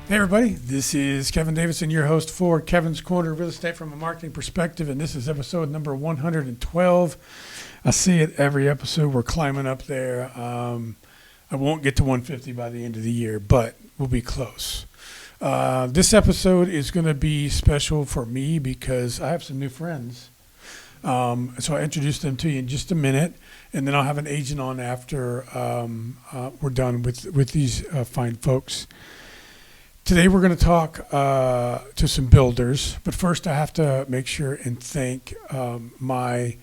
Hey everybody, this is Kevin Davidson, your host for Kevin's Corner Real Estate from a Marketing Perspective, and this is episode number 112. I see it every episode. We're climbing up there. I won't get to 150 by the end of the year, but we'll be close. This episode is going to be special for me because I have some new friends. So I'll introduce them to you in just a minute, and then I'll have an agent on after we're done with these fine folks. Today we're going to talk to some builders, but first I have to make sure and thank my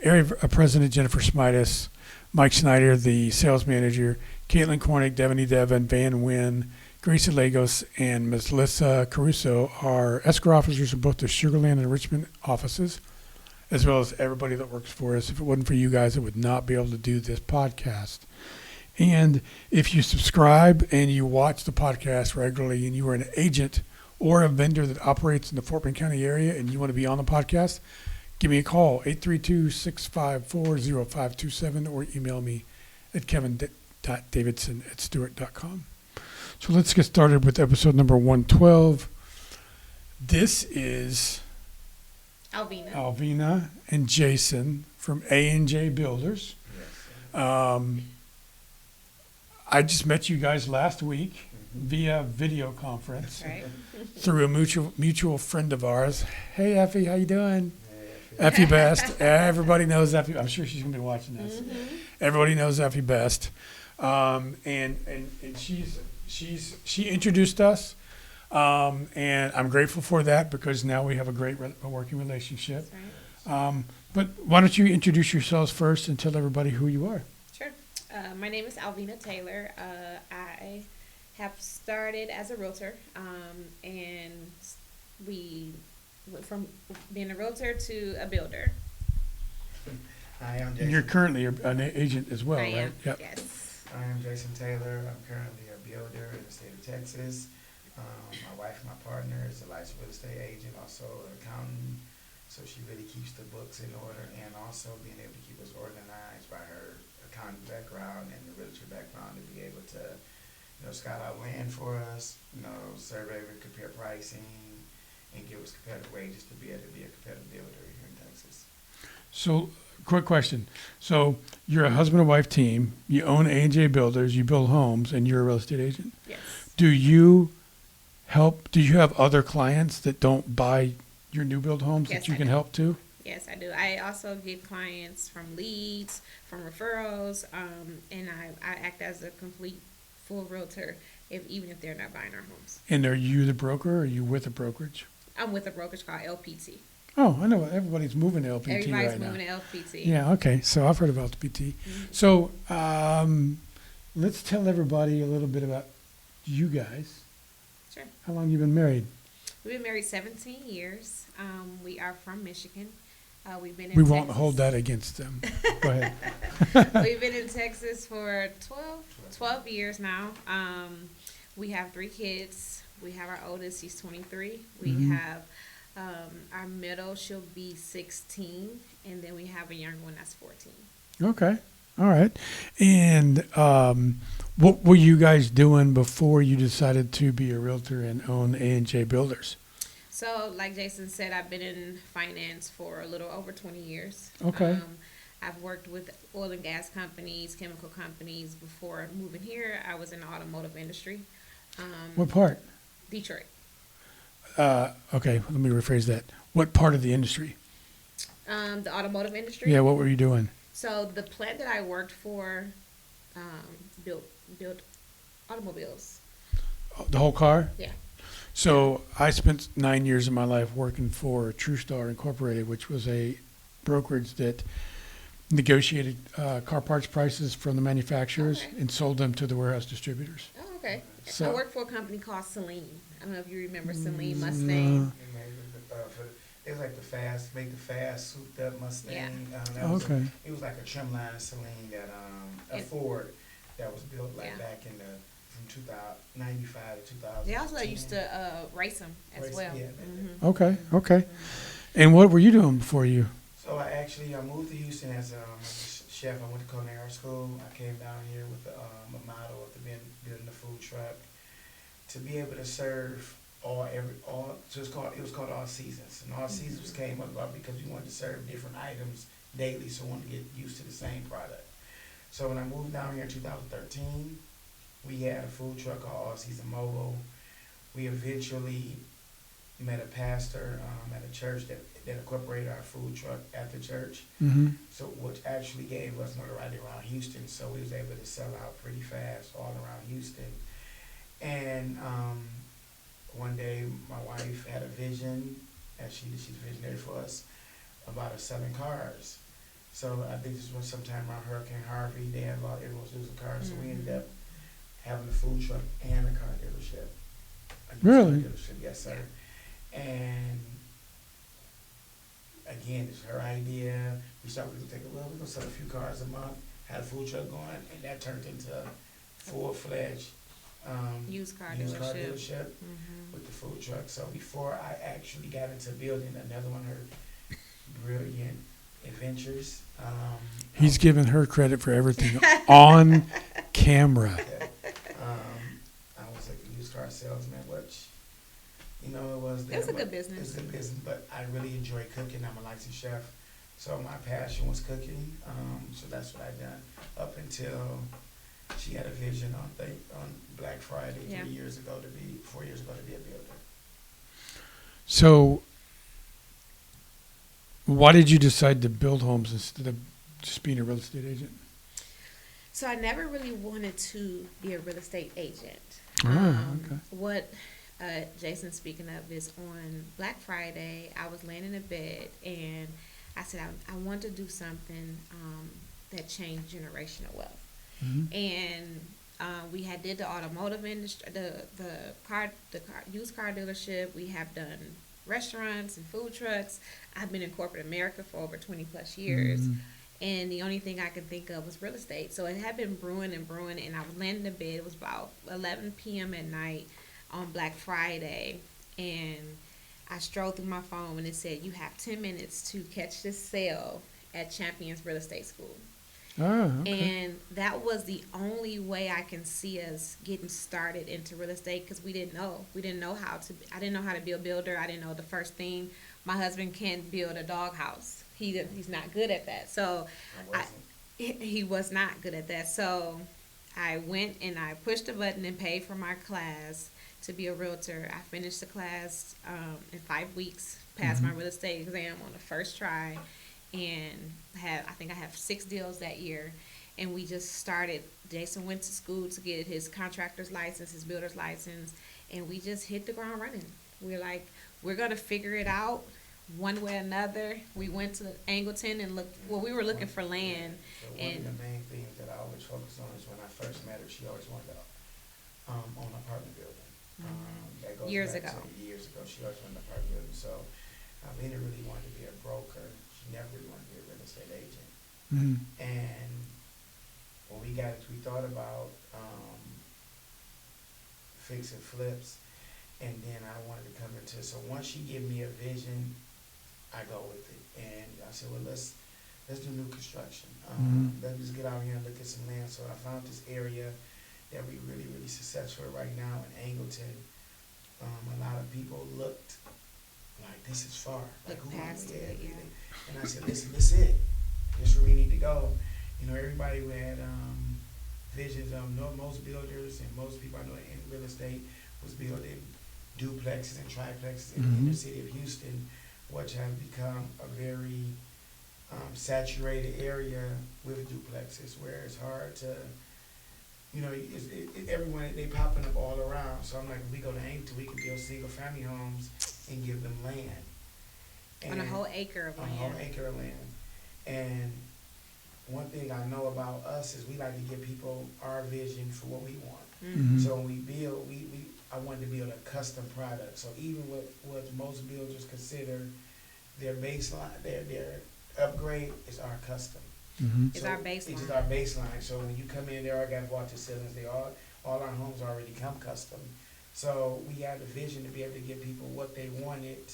area president, Jennifer Smidas, Mike Snyder, the sales manager, Caitlin Cornick, Devon, Van Wynn, Gracie Lagos, and Ms. Melissa Caruso are escrow officers in both the Sugar Land and Richmond offices, as well as everybody that works for us. If it wasn't for you guys, I would not be able to do this podcast. And if you subscribe and you watch the podcast regularly and you are an agent or a vendor that operates in the Fort Bend County area and you want to be on the podcast, give me a call, 832-654-0527, or email me at kevin.davidson@stewart.com. So let's get started with episode number 112. This is Alvina and Jason from A&J Builders. I just met you guys last week via video conference through a mutual friend of ours. Hey, Effie, how you doing? Effie Best. Everybody knows Effie. I'm sure she's going to be watching this. Mm-hmm. Everybody knows Effie Best. And she introduced us, and I'm grateful for that because now we have a great working relationship. Right. But why don't you introduce yourselves first and tell everybody who you are? Sure. My name is Alvina Taylor. I have started as a realtor, and we went from being a realtor to a builder. Hi, I'm Jason. And you're currently an agent as well, I right? am, Yep. yes. I am Jason Taylor. I'm currently a builder in the state of Texas. My wife, my partner, is a licensed real estate agent, also an accountant. So she really keeps the books in order, and also being able to keep us organized by her accounting background and the realtor background to be able to, scout out land for us, survey and compare pricing, and give us competitive wages to be able to be a competitive builder here in Texas. So, quick question. So, you're a husband and wife team. You own A&J Builders. You build homes, and you're a real estate agent. Yes. Do you have other clients that don't buy your new build homes that you can help too? Yes, I do. I also get clients from leads, from referrals, and I act as a complete full realtor even if they're not buying our homes. And are you the broker or are you with a brokerage? I'm with a brokerage called LPT. Oh, I know. Everybody's moving to LPT Everybody's right now. moving to LPT. Yeah, okay. So I've heard of LPT. Mm-hmm. So let's tell everybody a little bit about you guys. Sure. How long you been married? We've been married 17 years. We are from Michigan. We've been in We Texas. won't hold that against them. Go ahead. We've been in Texas for 12 years now. We have 3 kids. We have our oldest, he's 23. We have our middle, she'll be 16. And then we have a younger one that's 14. Okay. All right. And what were you guys doing before you decided to be a realtor and own A&J Builders? So, like Jason said, I've been in finance for a little over 20 years. Okay. I've worked with oil and gas companies, chemical companies. Before moving here, I was in the automotive industry. What part? Detroit. Okay, let me rephrase that. What part of the industry? The automotive industry. Yeah, what were you doing? So the plant that I worked for built automobiles. The whole car? Yeah. So I spent 9 years of my life working for TrueStar Incorporated, which was a brokerage that negotiated car parts prices from the manufacturers and sold them to the warehouse distributors. Oh, okay. So, I worked for a company called Celine. I don't know if you remember Celine Mustang. It was like the fast souped up Mustang. Yeah. Okay. It was like a trimline Celine that a Ford that was built back in the from 1995 to 2000. They also used to race them as well. Yeah, Okay. And what were you doing before you? So I moved to Houston as a chef. I went to culinary school. I came down here with a model of building a food truck. to be able to serve so it was called All Seasons. And All Seasons came about because we wanted to serve different items daily, so we wanted to get used to the same product. So when I moved down here in 2013, we had a food truck called All Season Mobile. We eventually met a pastor at a church that incorporated our food truck at the church. Mm-hmm. So which actually gave us notoriety around Houston. So we was able to sell out pretty fast all around Houston. And one day my wife had a vision, and she's visionary for us, about us selling cars. So I think this was sometime around Hurricane Harvey. They had everyone was losing cars, so we ended up having a food truck and a car dealership. Really? Car dealership, yes, sir. And again, it's her idea. We started to think, well, we're gonna sell a few cars a month. Had a food truck going, and that turned into a full-fledged Used car dealership Mm-hmm. with the food truck. So before I actually got into building another one of her brilliant adventures, He's giving her credit for everything on camera. I was like a used car salesman, which, you know, it was a good business. It's a good business, but I really enjoy cooking. I'm a licensed chef, so my passion was cooking. So that's what I done up until she had a vision on Black Friday 4 years ago to be a builder. So, why did you decide to build homes instead of just being a real estate agent? So I never really wanted to be a real estate agent. Okay. What Jason's speaking of is on Black Friday, I was laying in a bed and I said I want to do something that changed generational wealth. Mm-hmm. And we did the automotive industry, the used car dealership. We have done restaurants and food trucks. I've been in corporate America for over 20 plus years. Mm-hmm. And the only thing I could think of was real estate. So it had been brewing, and I was laying in the bed. It was about 11 p.m. at night on Black Friday. And I strolled through my phone, and it said, you have 10 minutes to catch this sale at Champions Real Estate School. Oh, okay. And that was the only way I can see us getting started into real estate, because we didn't know. I didn't know how to be a builder. I didn't know the first thing. My husband can't build a doghouse. He's not good at that. So he was not good at that. So I went and I pushed the button and paid for my class to be a realtor. I finished the class in 5 weeks, passed my real estate exam on the first try, and I think I have 6 deals that year. And we just started. Jason went to school to get his contractor's license, his builder's license, and we just hit the ground running. We're like, we're going to figure it out one way or another. We went to Angleton and we were looking for land. So one of the main things that I always focus on is when I first met her, she always wanted to own an apartment building. That goes Years back ago. to years ago, she always wanted an apartment building. So Alvina really wanted to be a broker. She never really wanted to be a real estate agent. Mm-hmm. And when we thought about fixing flips, and then I wanted to come into. So once she gave me a vision, I go with it. And I said, well, let's do new construction. Let's just get out here and look at some land. So I found this area that we really, really successful right now in Angleton. A lot of people looked like, this is far. Like, Look past it, yeah. And I said, listen, this is it. This is where we need to go. You know, everybody who had visions of most builders and most people I know in real estate was building duplexes and triplexes in the inner city of Houston, which has become a very saturated area with duplexes, where it's hard to, you know, everyone, they popping up all around. So I'm like, if we go to Angleton, we can build single family homes and give them land. On a whole acre of land. On a whole acre of land. And one thing I know about us is we like to give people our vision for what we want. Mm-hmm. So when we build, I wanted to build a custom product. So even what most builders consider their baseline, their upgrade is our custom. Mm-hmm. It's our baseline. It's just our baseline. So when you come in, they already got water ceilings. All our homes already come custom. So we had the vision to be able to give people what they wanted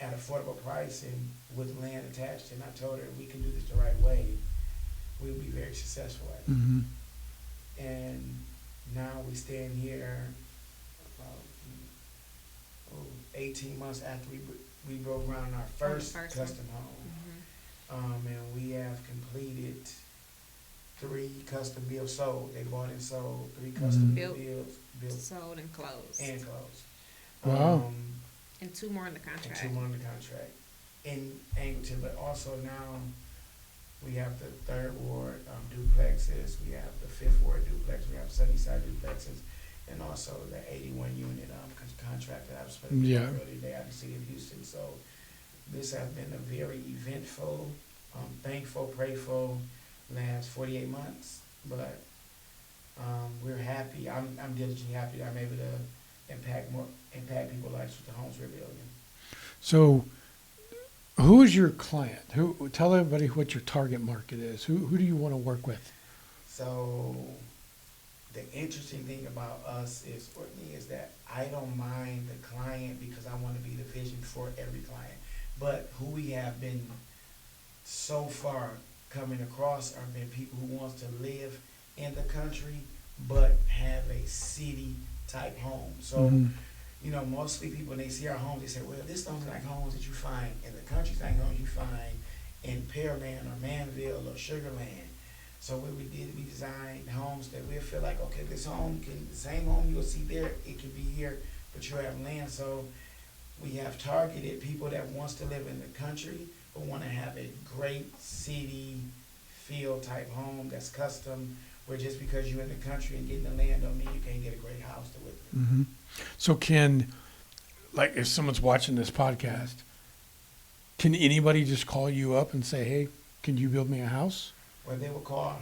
at affordable price and with land attached. And I told her, if we can do this the right way, we'll be very successful at it. Mm-hmm. And now we stand here about 18 months after we broke ground on our first first custom home. Mhm. And we have completed 3 custom builds sold. They bought and sold 3 custom Built. built Sold and closed. and closed. Wow. And 2 more in the And contract. 2 more in the contract in Angleton, but also now we have the 3rd ward duplexes. We have the 5th ward duplex. We have Sunnyside duplexes, and also the 81 unit contract that I was speaking Yeah. about earlier today out of the city of Houston. So this has been a very eventful, thankful, prayful last 48 months, but we're happy. I'm diligently happy that I'm able to impact people's lives with the homes we're building. So, who is your client? Who? Tell everybody what your target market is. Who do you want to work with? So the interesting thing about us is that I don't mind the client because I want to be the vision for every client. But who we have been so far coming across are been people who wants to live in the country but have a city type home. So, Mhm. mostly people when they see our homes, they say, well, this don't like homes that you find in the country, like homes you find in Pearland or Manville or Sugar Land. So what we did, we designed homes that we feel like, okay, the same home you'll see there, it can be here, but you have land. So we have targeted people that wants to live in the country but want to have a great city feel type home that's custom, where just because you're in the country and getting the land don't mean you can't get a great house to with it. Mm-hmm. So if someone's watching this podcast, can anybody just call you up and say, hey, can you build me a house? Well, they will call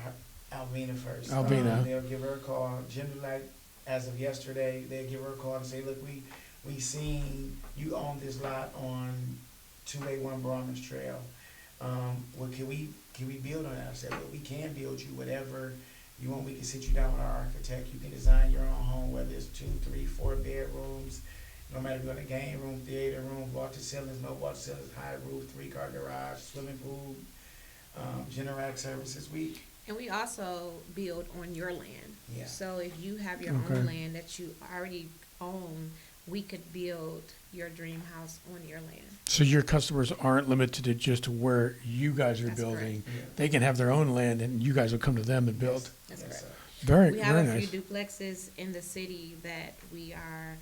Alvina first. Alvina. They'll give her a call. Generally, like, as of yesterday, they'll give her a call and say, look, we seen you own this lot on 281 Brahmins Trail. Well, can we build on that? I said, well, we can build you whatever you want. We can sit you down with our architect. You can design your own home, whether it's 2, 3, 4 bedrooms, no matter if you want a game room, theater room, vaulted ceilings, no vaulted ceilings, high roof, 3-car garage, swimming pool, Generac services. And we also build on your land. Yeah. So if you have your Okay. own land that you already own, we could build your dream house on your land. So your customers aren't limited to just where you guys are That's building. Yeah. They can have their own land and you guys will come to them and build. Yes. That's Yes, correct. sir. Very, We have very a nice. few duplexes in the city that we are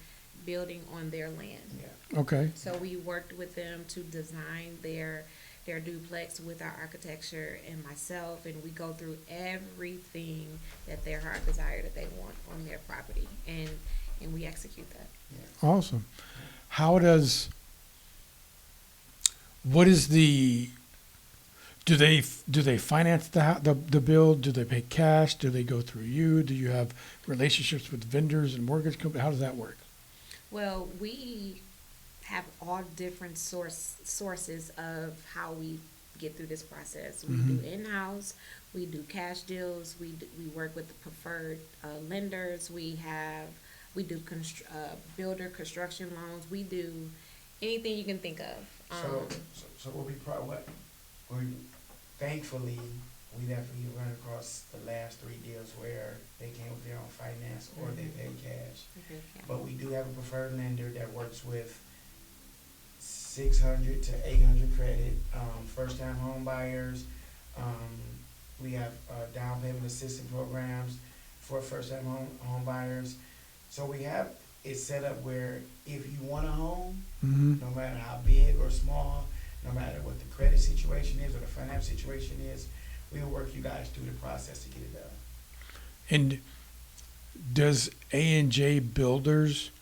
building on their land. Yeah. Okay. So we worked with them to design their duplex with our architecture and myself, and we go through everything that their heart desire that they want on their property, and we execute that. Yeah. Awesome. What is the, do they finance the build? Do they pay cash? Do they go through you? Do you have relationships with vendors and mortgage companies? How does that work? Well, we have all different sources of how we get through this process. We do in-house, we do cash deals, we work with the preferred lenders, we do builder construction loans, we do anything you can think of. So thankfully, we definitely run across the last 3 deals where they came with their own finance or they paid cash. Okay, yeah. But we do have a preferred lender that works with 600 to 800 credit, first-time home buyers. We have down payment assistance programs for first-time home buyers. So we have it set up where if you want a home, Mm-hmm. no matter how big or small, no matter what the credit situation is or the financial situation is, we will work you guys through the process to get it done. And does A&J Builders,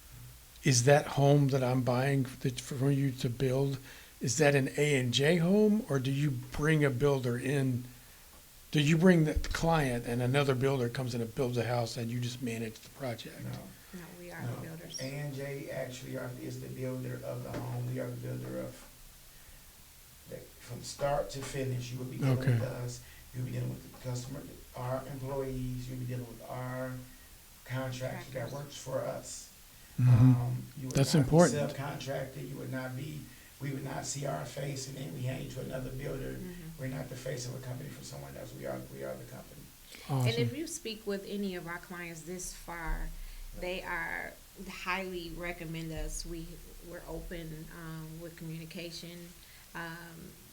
is that home that I'm buying for you to build, is that an A&J home, or do you bring a builder in? Do you bring the client and another builder comes in and builds a house and you just manage the project? No. No, we are No. the builders. A&J actually is the builder of the home. We are the builder of from start to finish. You will be dealing Okay. with us. You'll be dealing with the customer, our employees. You'll be dealing with our contractor that works for us. Mhm. You would That's not important. be subcontracted. You would not be. We would not see our face and then we hand you to another builder. Mhm. We're not the face of a company for someone else. We are the company. Awesome. And if you speak with any of our clients this far, They are highly recommend us. We're open with communication,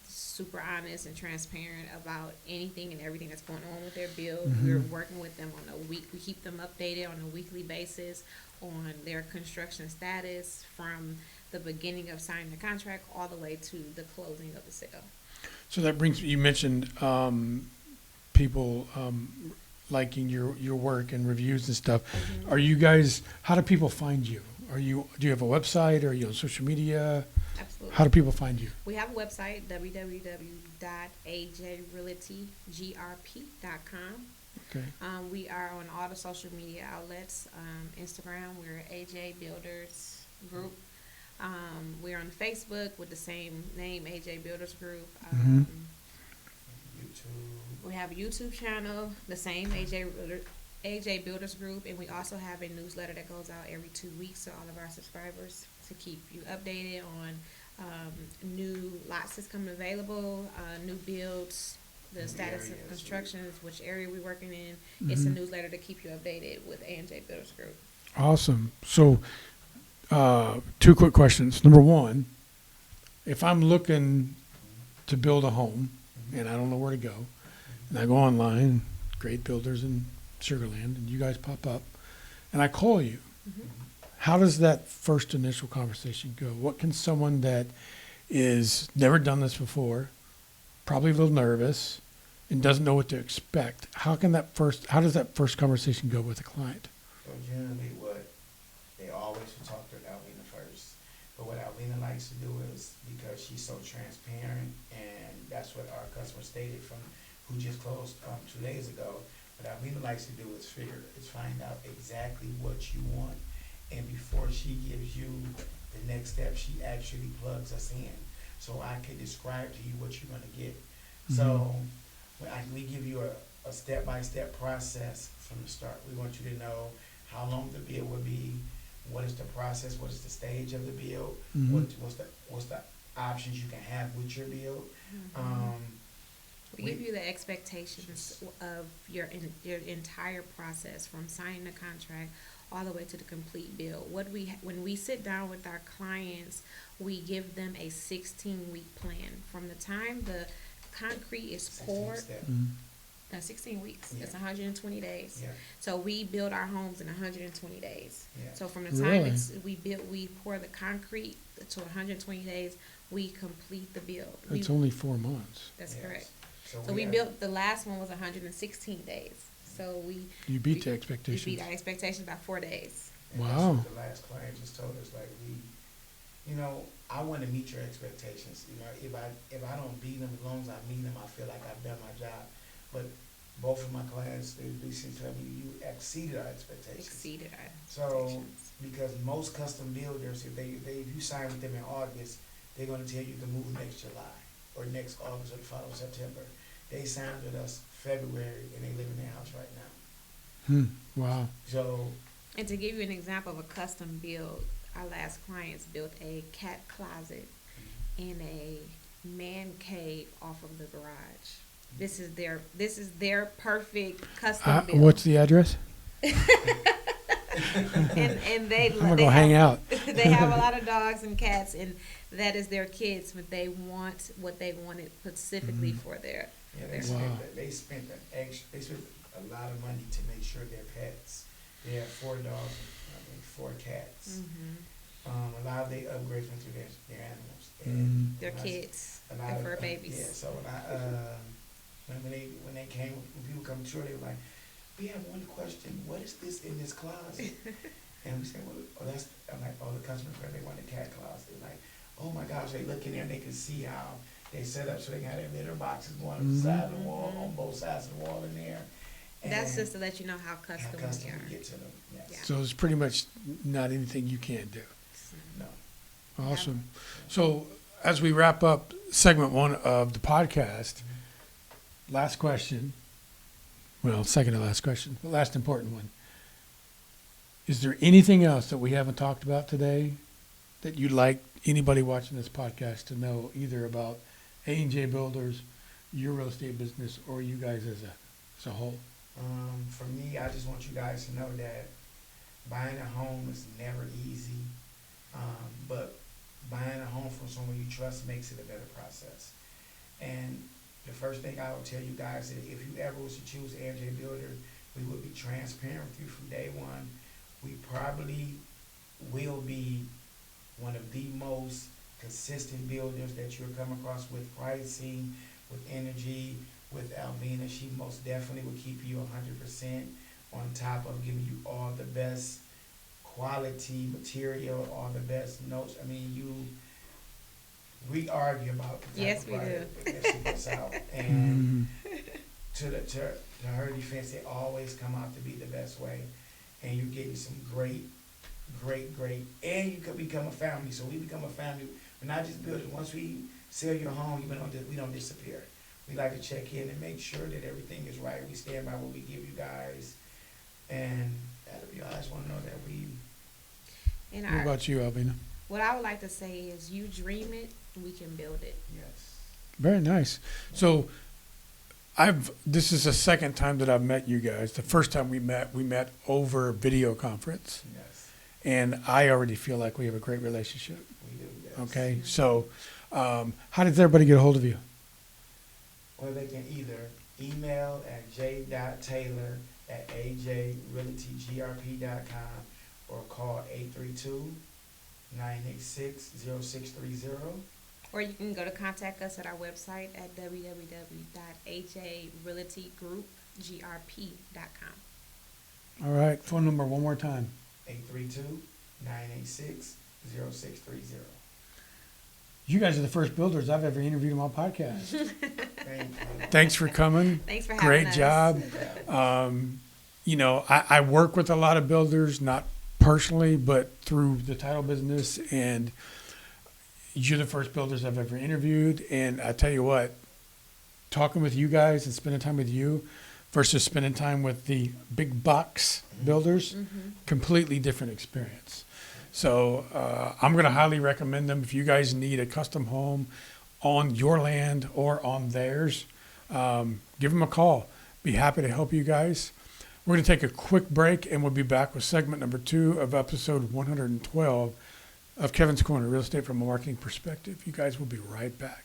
super honest and transparent about anything and everything that's going on with their build. We're working with them on a week. We keep them updated on a weekly basis on their construction status from the beginning of signing the contract all the way to the closing of the sale. So that brings, you mentioned people liking your work and reviews and stuff. Are you guys, how do people find you? Do you have a website? Are you on social media? Absolutely. How do people find you? We have a website, www.ajrealtygrp.com. Okay. We are on all the social media outlets. Instagram, we're A&J Builders Group. We're on Facebook with the same name, A&J Builders Group. YouTube. We have a YouTube channel, the same A&J Builders Group, and we also have a newsletter that goes out every 2 weeks to all of our subscribers to keep you updated on new lots that's coming available, new builds, the status of constructions, which area we're working in. It's a newsletter to keep you updated with A&J Builders Group. Awesome. So, 2 quick questions. Number one, if I'm looking to build a home and I don't know where to go, and I go online, Great Builders in Sugar Land, and you guys pop up, and I call you, how does that first initial conversation go? What can someone that is never done this before, probably a little nervous, and doesn't know what to expect, how does that first conversation go with a client? So generally what they always will talk to Alvina first. But what Alvina likes to do is, because she's so transparent, and that's what our customer stated from who just closed 2 days ago, what Alvina likes to do is find out exactly what you want, and before she gives you the next step, she actually plugs us in, so I can describe to you what you're gonna get. So we give you a step-by-step process from the start. We want you to know how long the build will be, what is the process, what is the stage of the build, what's the options you can have with your build. We give you the expectations of your entire process from signing the contract all the way to the complete build. When we sit down with our clients, we give them a 16-week plan from the time the concrete is poured. 16 weeks. Yeah. It's 120 days. Yeah. So we build our homes in 120 days. Yeah. So from the time we pour the concrete to 120 days, we complete the build. It's only 4 months. That's correct. So we built, the last one was 116 days. So you beat the expectations. We beat our expectations by 4 days. And wow. That's what the last client just told us, like, I want to meet your expectations. If I don't beat them, as long as I meet them, I feel like I've done my job. But both of my clients, they seem to tell me you exceeded our expectations. So, because most custom builders, if you sign with them in August, they're going to tell you to move next July or next August or the following September. They signed with us February and they live in their house right now. Wow. So, and to give you an example of a custom build, our last clients built a cat closet and a man cave off of the garage. This is their perfect custom build. What's the address? and I'm gonna go hang out. They have a lot of dogs and cats, and that is their kids, but they want what they wanted specifically for their. Yeah, they spent a lot of money to make sure their pets. They have 4 dogs and 4 cats. A lot of they upgrades went through their animals and their kids, their fur babies. Yeah, so when they came, when people come through, they were like, "We have one question. What is this in this closet?" And we said, "Well, I'm like, the customer they want a cat closet." They're like, "Oh my gosh!" They look in there and they can see how they set up so they got their litter boxes going on the side of the wall, on both sides of the wall in there. And that's just to let you know how custom we are. Get to them. Yes. Yeah. So it's pretty much not anything you can't do. No. Awesome. So as we wrap up segment 1 of the podcast, last question. Well, second to last question, but last important one. Is there anything else that we haven't talked about today that you'd like anybody watching this podcast to know, either about A&J Builders, your real estate business, or you guys as a whole? For me, I just want you guys to know that buying a home is never easy, but buying a home from someone you trust makes it a better process. And the first thing I would tell you guys is if you ever was to choose A&J Builders, we would be transparent with you from day one. We probably will be one of the most consistent builders that you'll come across with pricing, with energy, with Alvina. She most definitely will keep you 100% on top of giving you all the best quality material, all the best notes. I mean, we argue about the type Yes, of we product do. that she puts out, and to her defense, they always come out to be the best way, and you're getting some great, and you could become a family. So we become a family. We're not just builders. Once we sell your home, we don't disappear. We like to check in and make sure that everything is right. We stand by what we give you guys, and if you guys want to know that we. And What about you, Alvina? what I would like to say is, you dream it, we can build it. Yes. Very nice. So this is the second time that I've met you guys. The first time we met over video conference. Yes. And I already feel like we have a great relationship. We do. Yes. Okay. So how does everybody get a hold of you? Or they can either email at j.taylor@ajrealtygrp.com or call 832-986-0630. Or you can go to contact us at our website at www.ajrealtygroupgrp.com. All right. Phone number one more time. 832-986-0630. You guys are the first builders I've ever interviewed on my podcast. Thank you. Thanks for coming. Thanks for having Great us. job. I work with a lot of builders, not personally, but through the title business, and you're the first builders I've ever interviewed. And I tell you what, talking with you guys and spending time with you versus spending time with the big box builders, completely different experience. So I'm going to highly recommend them. If you guys need a custom home on your land or on theirs, give them a call. Be happy to help you guys. We're going to take a quick break, and we'll be back with segment number 2 of episode 112 of Kevin's Corner, Real Estate from a Marketing Perspective. You guys will be right back.